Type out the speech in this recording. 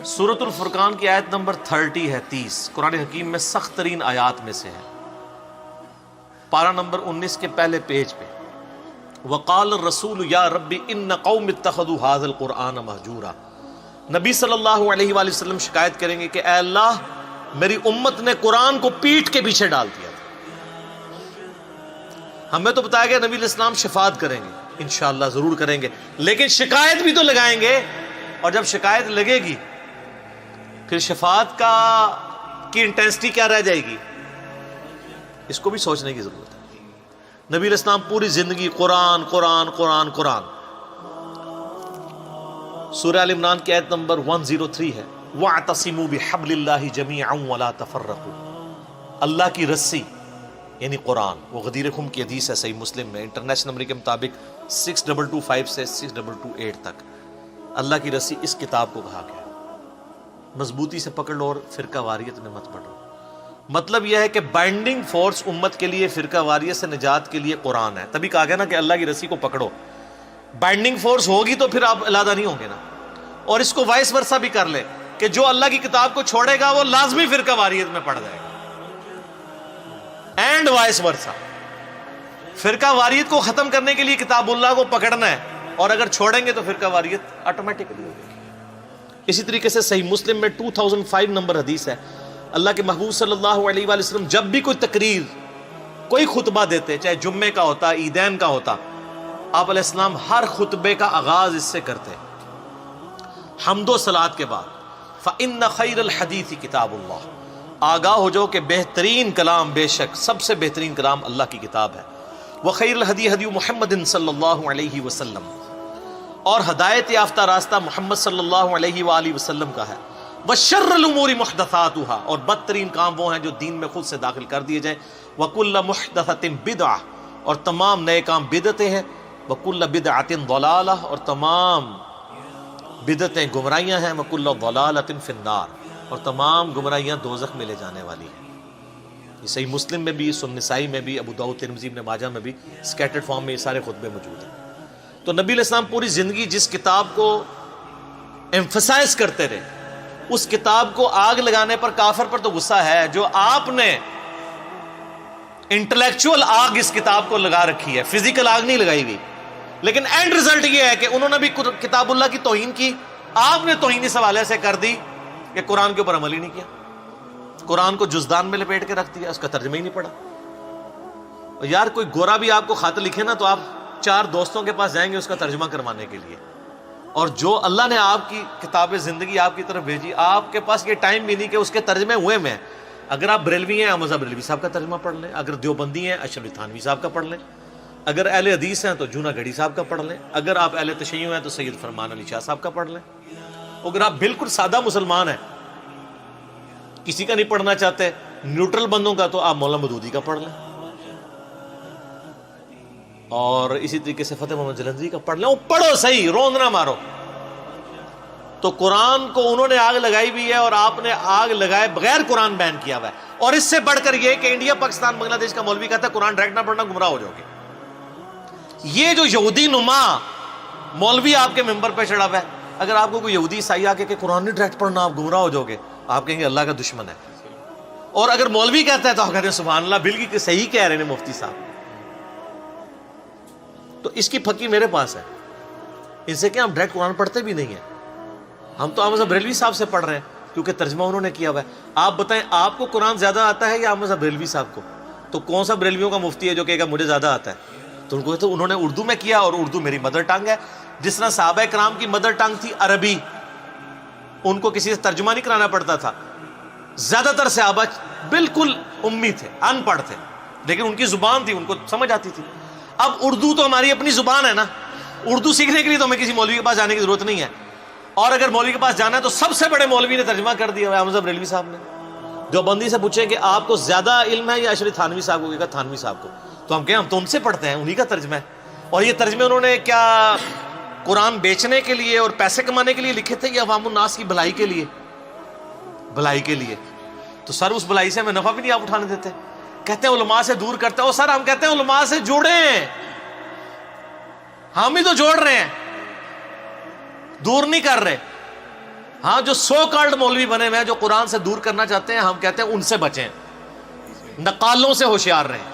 سورۃ الفرقان کی آیت نمبر 30 ہے 30، قرآن حکیم میں سخت ترین آیات میں سے ہے، پارہ نمبر 19 کے پہلے پیج پہ۔ وقال الرسول یا رب ان قوم اتخذوا هذا القرآن مہجورا۔ نبی صلی اللہ علیہ وآلہ وسلم شکایت کریں گے کہ اے اللہ میری امت نے قرآن کو پیٹھ کے پیچھے ڈال دیا تھا۔ ہمیں تو بتایا گیا نبی علیہ السلام شفاعت کریں گے، انشاءاللہ ضرور کریں گے، لیکن شکایت بھی تو لگائیں گے، اور جب شکایت لگے گی پھر شفاعت کی انٹینسٹی کیا رہ جائے گی، اس کو بھی سوچنے کی ضرورت ہے۔ نبی علیہ السلام پوری زندگی قرآن قرآن قرآن قرآن۔ سورہ ال عمران کی آیت نمبر 103 ہے، وَاعْتَصِمُوا بِحَبْلِ اللَّهِ جَمِيعًا وَلَا تَفَرَّقُوا۔ اللہ کی رسی یعنی قرآن، وہ غدیر خم کی حدیث ہے صحیح مسلم میں، انٹرنیشنل نمبر کے مطابق 6225 سے 6228 تک۔ اللہ کی رسی اس کتاب کو کہا گیا، مضبوطی سے پکڑ لو اور فرقہ واریت میں مت پڑو۔ مطلب یہ ہے کہ بائنڈنگ فورس امت کے لیے فرقہ واریت سے نجات کے لیے قرآن ہے، تبھی کہا گیا نا کہ اللہ کی رسی کو پکڑو۔ بائنڈنگ فورس ہوگی تو پھر آپ علیحدہ نہیں ہوں گے نا۔ اور اس کو وائس ورثہ بھی کر لے کہ جو اللہ کی کتاب کو چھوڑے گا وہ لازمی فرقہ واریت میں پڑ جائے گا، اینڈ وائس ورثہ۔ فرقہ واریت کو ختم کرنے کے لیے کتاب اللہ کو پکڑنا ہے، اور اگر چھوڑیں گے تو فرقہ واریت آٹومیٹکلی ہوگی۔ اسی طریقے سے صحیح مسلم میں 2005 نمبر حدیث ہے، اللہ کے محبوب صلی اللہ علیہ وآلہ وسلم جب بھی کوئی تقریر کوئی خطبہ دیتے، چاہے جمعے کا ہوتا عیدین کا ہوتا، آپ علیہ السلام ہر خطبے کا آغاز اس سے کرتے، حمد و صلات کے بعد، فَإِنَّ خَيْرَ الْحَدِيثِ كِتَابُ اللَّهِ، آگاہ ہو جاؤ کہ بہترین کلام، بے شک سب سے بہترین کلام اللہ کی کتاب ہے، وَخَيْرُ الْهَدِي هَدِيُّ مُحَمَّدٍ صلی اللہ علیہ وسلم، اور ہدایت یافتہ راستہ محمد صلی اللہ علیہ وآلہ وسلم کا ہے، وَشَرُّ الْأُمُورِ مُحْدَثَاتُهَا، اور بدترین کام وہ ہیں جو دین میں خود سے داخل کر دیے جائیں، وَكُلَّ مُحْدَثَةٍ بِدْعَةٍ، اور تمام نئے کام بدعتیں ہیں، وَكُلَّ بِدْعَةٍ ضَلَالَةٍ، اور تمام بدعتیں گمراہیاں ہیں، وَكُلَّ ضَلَالَةٍ فِي النَّارِ، اور تمام گمراہیاں دوزخ میں لے جانے والی ہیں۔ یہ صحیح مسلم میں بھی، سنن نسائی میں بھی، ابو داؤد ترمذی ابن ماجہ میں بھی سکیٹرڈ فارم میں یہ سارے خطبے موجود ہیں۔ تو نبی علیہ السلام پوری زندگی جس کتاب کو ایمفسائز کرتے رہے، اس کتاب کو آگ لگانے پر کافر پر تو غصہ ہے، جو آپ نے انٹلیکچوئل آگ اس کتاب کو لگا رکھی ہے، فزیکل آگ نہیں لگائی گئی، لیکن اینڈ رزلٹ یہ ہے کہ انہوں نے بھی کتاب اللہ کی توہین کی، آپ نے توہین اس حوالے سے کر دی کہ قرآن کے اوپر عمل ہی نہیں کیا، قرآن کو جزدان میں لپیٹ کے رکھ دیا، اس کا ترجمہ ہی نہیں پڑھا۔ اور یار کوئی گورا بھی آپ کو خط لکھے نا تو آپ 4 دوستوں کے پاس جائیں گے اس کا ترجمہ کروانے کے لیے، اور جو اللہ نے آپ کی کتاب زندگی آپ کی طرف بھیجی، آپ کے پاس یہ ٹائم بھی نہیں کہ اس کے ترجمے ہوئے میں۔ اگر آپ بریلوی ہیں احمد بریلوی صاحب کا ترجمہ پڑھ لیں، اگر دیوبندی ہیں اشرف تھانوی صاحب کا پڑھ لیں، اگر اہل حدیث ہیں تو جونا گڑھی صاحب کا پڑھ لیں، اگر آپ اہل تشیع ہیں تو سید فرمان علی شاہ صاحب کا پڑھ لیں، اگر آپ بالکل سادہ مسلمان ہیں، کسی کا نہیں پڑھنا چاہتے، نیوٹرل بندوں کا، تو آپ مولانا مودودی کا پڑھ لیں، اور اسی طریقے سے فتح محمد جلندری کا پڑھ لیں، وہ پڑھو صحیح، روند نہ مارو۔ تو قرآن کو انہوں نے آگ لگائی بھی ہے، اور آپ نے آگ لگائے بغیر قرآن بین کیا ہوا ہے، اور اس سے بڑھ کر یہ کہ انڈیا پاکستان بنگلہ دیش کا مولوی کہتا ہے قرآن ڈائریکٹ نہ پڑھنا گمراہ ہو جاؤ گے۔ یہ جو یہودی نما مولوی آپ کے ممبر پہ چڑھا ہوا ہے، اگر آپ کو کوئی یہودی عیسائی آ کے کہ قرآن نہیں ڈائریکٹ پڑھنا آپ گمراہ ہو جاؤ گے، آپ کہیں گے اللہ کا دشمن ہے، اور اگر مولوی کہتا ہے تو آپ کہتے ہیں سبحان اللہ بالکل صحیح کہہ رہے ہیں مفتی صاحب۔ تو اس کی پھکی میرے پاس ہے، ان سے کہ ہم ڈائریکٹ قرآن پڑھتے بھی نہیں ہیں، ہم تو احمد بریلوی صاحب سے پڑھ رہے ہیں کیونکہ ترجمہ انہوں نے کیا ہوا ہے۔ آپ بتائیں آپ کو قرآن زیادہ آتا ہے یا احمد بریلوی صاحب کو؟ تو کون سا بریلویوں کا مفتی ہے جو کہے گا مجھے زیادہ آتا ہے؟ تو ان کو تو انہوں نے اردو میں کیا، اور اردو میری مدر ٹنگ ہے، جس طرح صحابہ کرام کی مدر ٹنگ تھی عربی، ان کو کسی سے ترجمہ نہیں کرانا پڑتا تھا۔ زیادہ تر صحابہ بالکل امی تھے، ان پڑھ تھے، لیکن ان کی زبان تھی، ان کو سمجھ آتی تھی۔ اب اردو تو ہماری اپنی زبان ہے نا، اردو سیکھنے کے لیے تو ہمیں کسی مولوی کے پاس جانے کی ضرورت نہیں ہے، اور اگر مولوی کے پاس جانا ہے تو سب سے بڑے مولوی نے ترجمہ کر دیا ہے احمد بریلوی صاحب نے۔ جو بندی سے پوچھیں کہ آپ کو زیادہ علم ہے یا اشرف تھانوی صاحب کو، کہا تھانوی صاحب کو، تو ہم کہیں ہم تو ان سے پڑھتے ہیں، انہی کا ترجمہ ہے۔ اور یہ ترجمے انہوں نے کیا قرآن بیچنے کے لیے اور پیسے کمانے کے لیے لکھے تھے یا عوام الناس کی بھلائی کے لیے؟ بھلائی کے لیے۔ تو سر اس بھلائی سے ہمیں نفع بھی نہیں آپ اٹھانے دیتے، کہتے ہیں علماء سے دور کرتے ہیں۔ اور سر ہم کہتے ہیں علماء سے جڑیں، ہم ہی تو جوڑ رہے ہیں، دور نہیں کر رہے۔ ہاں جو سو کالڈ مولوی بنے ہوئے ہیں جو قرآن سے دور کرنا چاہتے ہیں، ہم کہتے ہیں ان سے بچیں، نقالوں سے ہوشیار رہیں۔